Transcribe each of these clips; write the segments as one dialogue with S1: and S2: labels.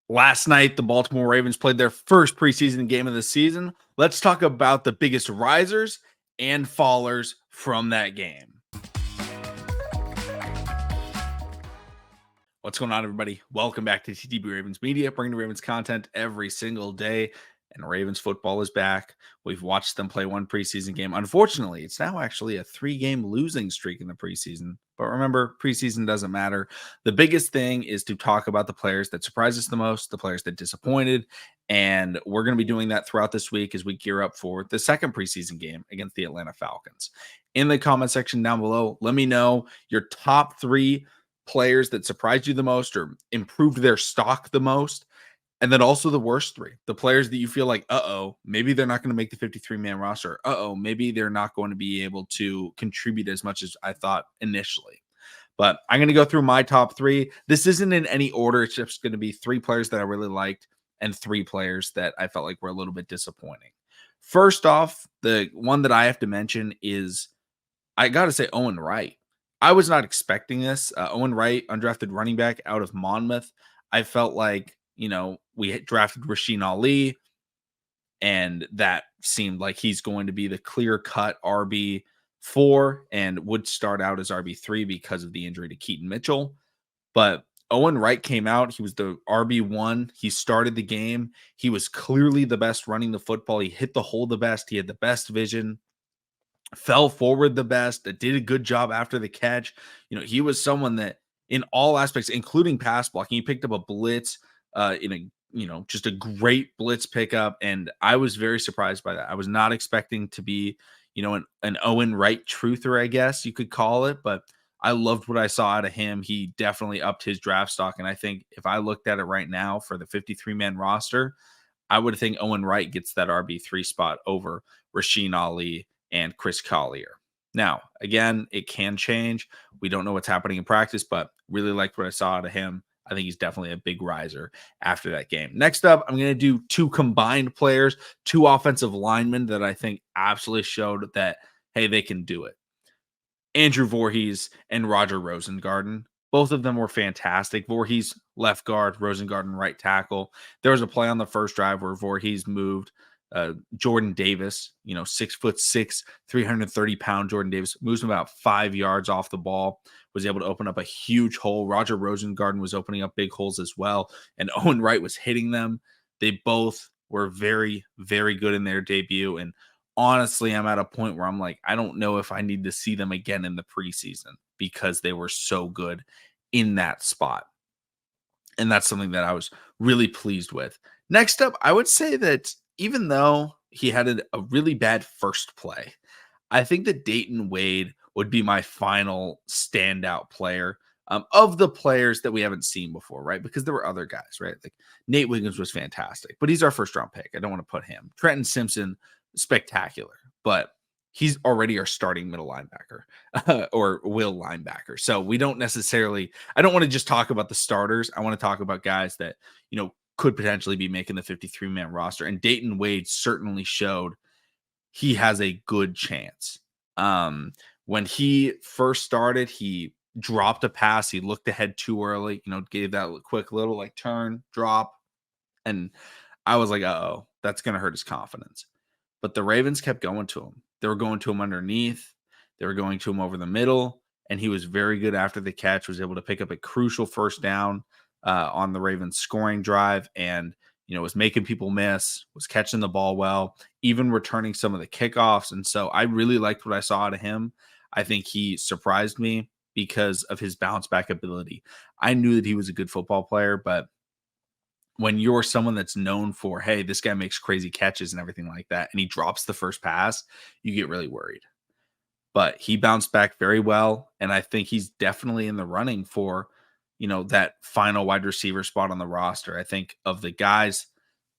S1: Last night, the Baltimore Ravens played their first preseason game of the season. Let's talk about the biggest risers and fallers from that game. What's going on, everybody? Welcome back to TTB Ravens Media, bringing Ravens content every single day. And Ravens football is back. We've watched them play one preseason game. Unfortunately, it's now actually a 3-game losing streak in the preseason. But remember, preseason doesn't matter. The biggest thing is to talk about the players that surprised us the most, the players that disappointed. And we're going to be doing that throughout this week as we gear up for the second preseason game against the Atlanta Falcons. In the comment section down below, let me know your top 3 players that surprised you the most or improved their stock the most. And then also the worst 3, the players that you feel like, maybe they're not going to make the 53-man roster. Maybe they're not going to be able to contribute as much as I thought initially. But I'm going to go through my top 3. This isn't in any order. It's just going to be 3 players that I really liked and 3 players that I felt like were a little bit disappointing. First off, the one that I have to mention is, I got to say, Owen Wright. I was not expecting this. Owen Wright, undrafted running back out of Monmouth. I felt like, we had drafted Rasheen Ali, and that seemed like he's going to be the clear-cut RB4 and would start out as RB3 because of the injury to Keaton Mitchell. But Owen Wright came out. He was the RB1. He started the game. He was clearly the best running the football. He hit the hole the best. He had the best vision, fell forward the best, that did a good job after the catch. He was someone that in all aspects, including pass blocking, he picked up a blitz in a, just a great blitz pickup. And I was very surprised by that. I was not expecting to be, an Owen Wright truther, I guess you could call it, but I loved what I saw out of him. He definitely upped his draft stock. And I think if I looked at it right now for the 53-man roster, I would think Owen Wright gets that RB3 spot over Rasheen Ali and Chris Collier. Now, again, it can change. We don't know what's happening in practice, but really liked what I saw out of him. I think he's definitely a big riser after that game. Next up, I'm going to do 2 combined players, 2 offensive linemen that I think absolutely showed that, hey, they can do it. Andrew Vorhees and Roger Rosengarten. Both of them were fantastic. Vorhees, left guard, Rosengarten, right tackle. There was a play on the first drive where Vorhees moved Jordan Davis, 6'6", 330-pound Jordan Davis, moves him about 5 yards off the ball, was able to open up a huge hole. Roger Rosengarten was opening up big holes as well, and Owen Wright was hitting them. They both were very, very good in their debut, and honestly, I'm at a point where I'm like, I don't know if I need to see them again in the preseason because they were so good in that spot. And that's something that I was really pleased with. Next up, I would say that even though he had a really bad first play, I think that Dayton Wade would be my final standout player of the players that we haven't seen before, right? Because there were other guys, right? Like Nate Wiggins was fantastic, but he's our first round pick. I don't want to put him. Trenton Simpson, spectacular, but he's already our starting middle linebacker or will linebacker. So we don't necessarily, I don't want to just talk about the starters. I want to talk about guys that, could potentially be making the 53-man roster. And Dayton Wade certainly showed he has a good chance. When he first started, he dropped a pass. He looked ahead too early, gave that quick little turn, drop. And I was like, uh-oh, that's going to hurt his confidence. But the Ravens kept going to him. They were going to him underneath. They were going to him over the middle. And he was very good after the catch, was able to pick up a crucial first down on the Ravens scoring drive. And, was making people miss, was catching the ball well, even returning some of the kickoffs. And so I really liked what I saw out of him. I think he surprised me because of his bounce back ability. I knew that he was a good football player, but when you're someone that's known for, hey, this guy makes crazy catches and everything like that, and he drops the first pass, you get really worried. But he bounced back very well, and I think he's definitely in the running for, that final wide receiver spot on the roster. I think of the guys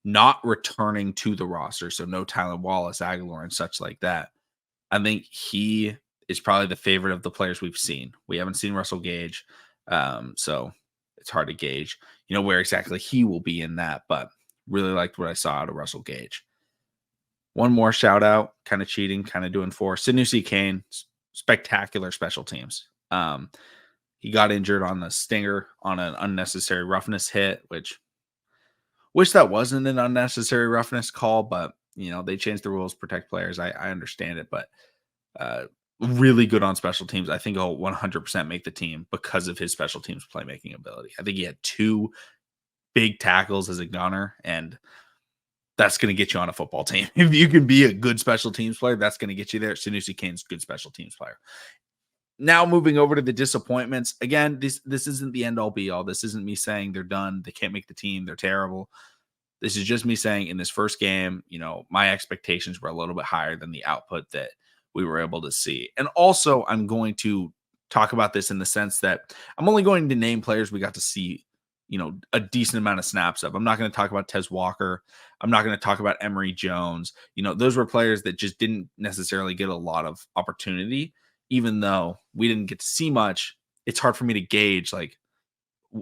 S1: not returning to the roster, so no Tylan Wallace, Aguilar, and such like that, I think he is probably the favorite of the players we've seen. We haven't seen Russell Gage, so it's hard to gauge, where exactly he will be in that, but really liked what I saw out of Russell Gage. One more shout out, kind of cheating, kind of doing for Sanusi Kane, spectacular special teams. He got injured on the stinger on an unnecessary roughness hit, which Wish that wasn't an unnecessary roughness call, but they changed the rules, protect players. I understand it, but uh, really good on special teams. I think he'll 100% make the team because of his special teams playmaking ability. I think he had two big tackles as a gunner, and that's going to get you on a football team. If you can be a good special teams player, that's going to get you there. Sanusi Kane's a good special teams player. Now moving over to the disappointments. Again, this isn't the end all be all. This isn't me saying they're done, they can't make the team, they're terrible. This is just me saying in this first game, my expectations were a little bit higher than the output that we were able to see. And also, I'm going to talk about this in the sense that I'm only going to name players we got to see, a decent amount of snaps of. I'm not going to talk about Tez Walker. I'm not going to talk about Emory Jones. Those were players that just didn't necessarily get a lot of opportunity, even though we didn't get to see much. It's hard for me to gauge like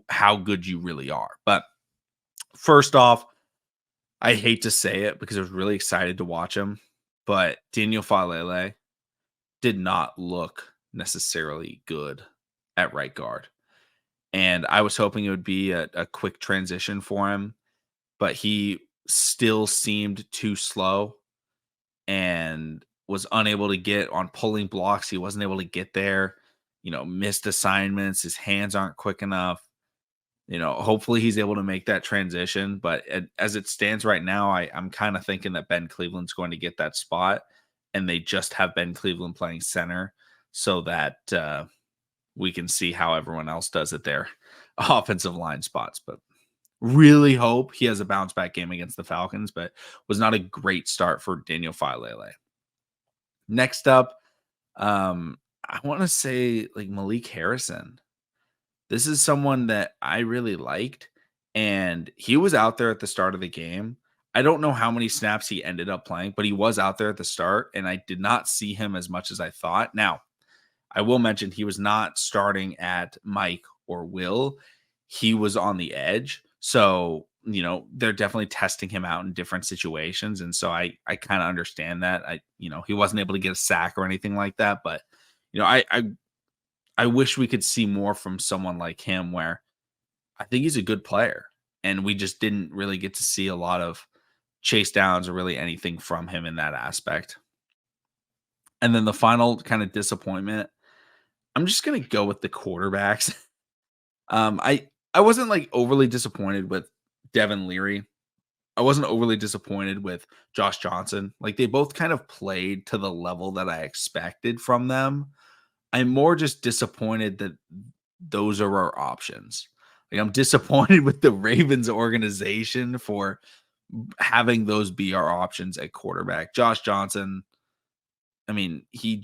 S1: how good you really are. But first off, I hate to say it because I was really excited to watch him, but Daniel Falele did not look necessarily good at right guard. And I was hoping it would be a quick transition for him, but he still seemed too slow and was unable to get on pulling blocks. He wasn't able to get there, missed assignments. His hands aren't quick enough. Hopefully he's able to make that transition. But as it stands right now, I'm kind of thinking that Ben Cleveland's going to get that spot, and they just have Ben Cleveland playing center so that we can see how everyone else does at their offensive line spots. But really hope he has a bounce back game against the Falcons, but was not a great start for Daniel Falele. Next up, I want to say like Malik Harrison. This is someone that I really liked, and he was out there at the start of the game. I don't know how many snaps he ended up playing, but he was out there at the start, and I did not see him as much as I thought. Now, I will mention he was not starting at Mike or Will. He was on the edge. So, they're definitely testing him out in different situations. And so I kind of understand that. He wasn't able to get a sack or anything like that, but I wish we could see more from someone like him where I think he's a good player and we just didn't really get to see a lot of chase downs or really anything from him in that aspect. And then the final kind of disappointment, I'm just going to go with the quarterbacks. I wasn't like overly disappointed with Devin Leary. I wasn't overly disappointed with Josh Johnson. Like they both kind of played to the level that I expected from them. I'm more just disappointed that those are our options. Like I'm disappointed with the Ravens organization for having those be our options at quarterback. Josh Johnson, I mean, he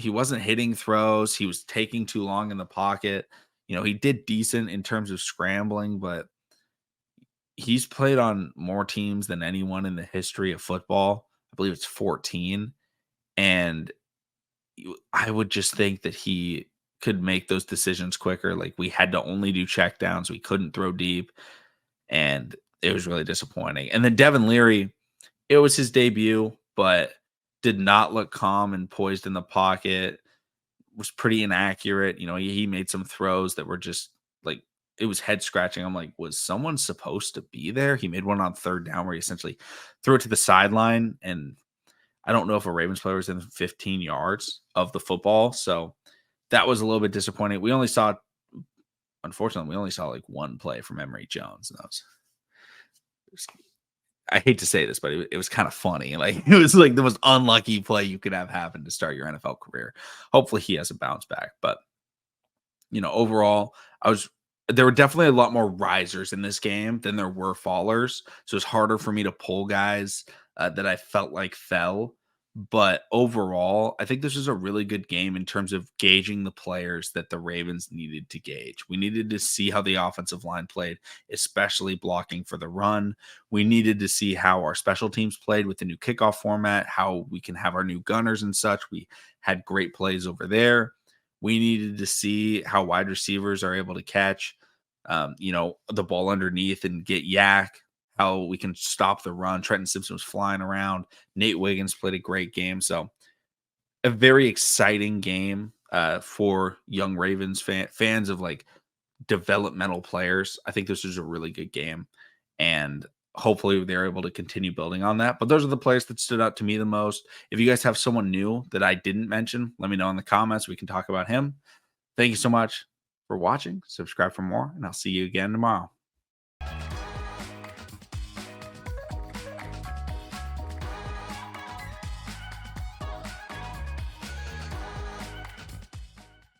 S1: wasn't hitting throws. He was taking too long in the pocket. He did decent in terms of scrambling, but he's played on more teams than anyone in the history of football. I believe it's 14. And I would just think that he could make those decisions quicker. Like we had to only do check downs. We couldn't throw deep. And it was really disappointing. And then Devin Leary, it was his debut, but did not look calm and poised in the pocket. Was pretty inaccurate. He made some throws that were just like it was head scratching. I'm like, was someone supposed to be there? He made one on third down where he essentially threw it to the sideline, and I don't know if a Ravens player was in 15 yards of the football. So that was a little bit disappointing. Unfortunately, we only saw like one play from Emory Jones, and that was I hate to say this, but it was kind of funny. Like it was like the most unlucky play you could have happen to start your NFL career. Hopefully he has a bounce back. But overall, there were definitely a lot more risers in this game than there were fallers. So it's harder for me to pull guys that I felt like fell. But overall, I think this was a really good game in terms of gauging the players that the Ravens needed to gauge. We needed to see how the offensive line played, especially blocking for the run. We needed to see how our special teams played with the new kickoff format, how we can have our new gunners and such. We had great plays over there. We needed to see how wide receivers are able to catch, the ball underneath and get yak, how we can stop the run. Trenton Simpson was flying around. Nate Wiggins played a great game. So a very exciting game for young Ravens fans of like developmental players. I think this was a really good game. And hopefully they're able to continue building on that. But those are the players that stood out to me the most. If you guys have someone new that I didn't mention, let me know in the comments. We can talk about him. Thank you so much for watching. Subscribe for more, and I'll see you again tomorrow.